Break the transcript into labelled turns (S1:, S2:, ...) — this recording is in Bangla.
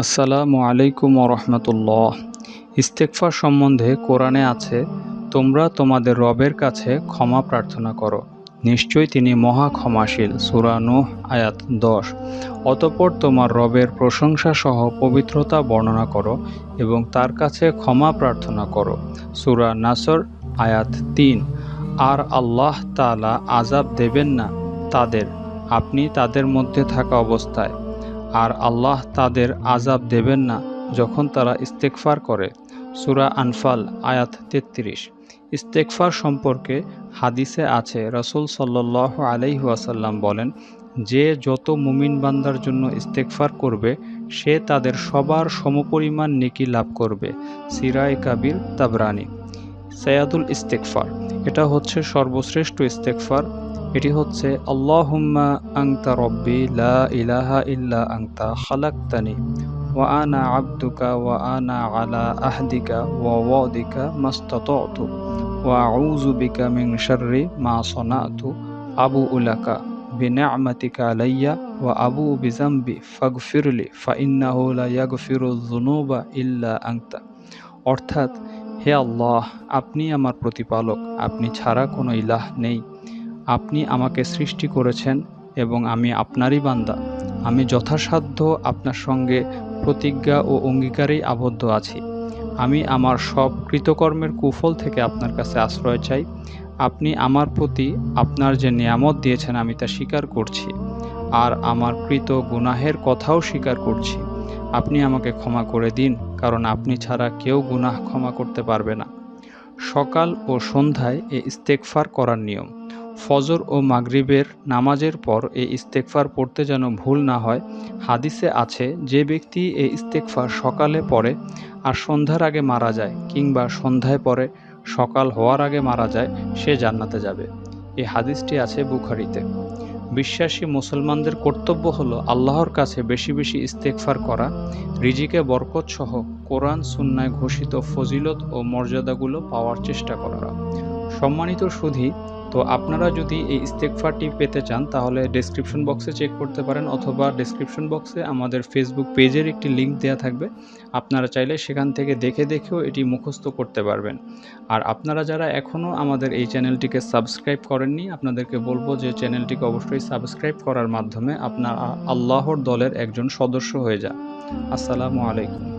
S1: আসসালামু আলাইকুম ওরহমতুল্লাহ। ইস্তেগফার সম্বন্ধে কোরআনে আছে, তোমরা তোমাদের রবের কাছে ক্ষমা প্রার্থনা করো, নিশ্চয়ই তিনি মহা ক্ষমাশীল। সূরা নূহ আয়াত 10। অতঃপর তোমার রবের প্রশংসা সহ পবিত্রতা বর্ণনা করো এবং তার কাছে ক্ষমা প্রার্থনা করো। সূরা নাসর আয়াত 3। আর আল্লাহ তাআলা আযাব দেবেন না তাদের, আপনি তাদের মধ্যে থাকা অবস্থায়, আর আল্লাহ তাদের আযাব দেবেন না যখন তারা ইস্তেগফার করে। সূরা আনফাল আয়াত 33। ইস্তেগফার সম্পর্কে হাদিসে আছে, রাসূল সাল্লাল্লাহু আলাইহি ওয়াসাল্লাম বলেন, যে যত মুমিন বান্দার জন্য ইস্তেগফার করবে সে তাদের সবার সমপরিমাণ নেকি লাভ করবে। সিরায়ে কাবির তাবরানী। সায়াদুল ইস্তেগফার, এটা হচ্ছে সর্বশ্রেষ্ঠ ইস্তেগফার। এটি হচ্ছে আল্লাহুম্মা আনতা রব্বি লা ইলাহা ইল্লা আনতা খালাকতানি ওয়া আনা আবদুকা ওয়া আনা আলা আহদিকা ওয়া ওয়াদিকা মাস্তাতাতু ওয়া আউযু বিকা মিন শাররি মা সানাতু আবুউ লাকা বিনি'মাতিকা আলাইয়া ওয়া আবুউ বিযামবি ফাগফিরলি ফাইন্নাহু লা ইয়াগফিরুয যুনুবা ইল্লা আনতা। অর্থাৎ, হে আল্লাহ, আপনি আমার প্রতিপালক, আপনি ছাড়া কোনো ইলাহ নেই। আপনি আমাকে সৃষ্টি করেছেন এবং আমি আপনারই বান্দা। আমি যথাসাধ্য আপনার সঙ্গে প্রতিজ্ঞা ও অঙ্গীকারেই আবদ্ধ আছি। আমি আমার সব কৃতকর্মের কুফল থেকে আপনার কাছে আশ্রয় চাই। আপনি আমার প্রতি আপনার যে নিয়ামত দিয়েছেন আমি তা স্বীকার করছি, আর আমার কৃত গুনাহের কথাও স্বীকার করছি। আপনি আমাকে ক্ষমা করে দিন, কারণ আপনি ছাড়া কেউ গুনাহ ক্ষমা করতে পারবে না। সকাল ও সন্ধ্যায় এ ইস্তেগফার করার নিয়ম। ফজর ও মাগরিবের নামাজের পর এই ইস্তেগফার পড়তে যেন ভুল না হয়। হাদিসে আছে, যে ব্যক্তি এই ইস্তেগফার সকালে পড়ে আর সন্ধ্যার আগে মারা যায়, কিংবা সন্ধ্যায় পড়ে সকাল হওয়ার আগে মারা যায়, সে জান্নাতে যাবে। এই হাদিসটি আছে বুখারীতে। বিশ্বাসী মুসলমানদের কর্তব্য হলো আল্লাহর কাছে বেশি বেশি ইস্তেগফার করা, রিজিকে বরকত সহ কোরআন সুন্নায় ঘোষিত ফজিলত ও মর্যাদাগুলো পাওয়ার চেষ্টা করা। সম্মানিত সুধী, তো আপনারা যদি এই ইস্তেগফারটি পেতে চান তাহলে ডেসক্রিপশন বক্সে চেক করতে পারেন, অথবা ডেসক্রিপশন বক্সে আমাদের ফেসবুক পেজের একটি লিঙ্ক দেওয়া থাকবে। আপনারা চাইলে সেখান থেকে দেখেও এটি মুখস্থ করতে পারবেন। আর আপনারা যারা এখনও আমাদের এই চ্যানেলটিকে সাবস্ক্রাইব করেননি, আপনাদেরকে বলবো যে চ্যানেলটিকে অবশ্যই সাবস্ক্রাইব করার মাধ্যমে আপনারা আল্লাহর দলের একজন সদস্য হয়ে যান। আসসালামু আলাইকুম।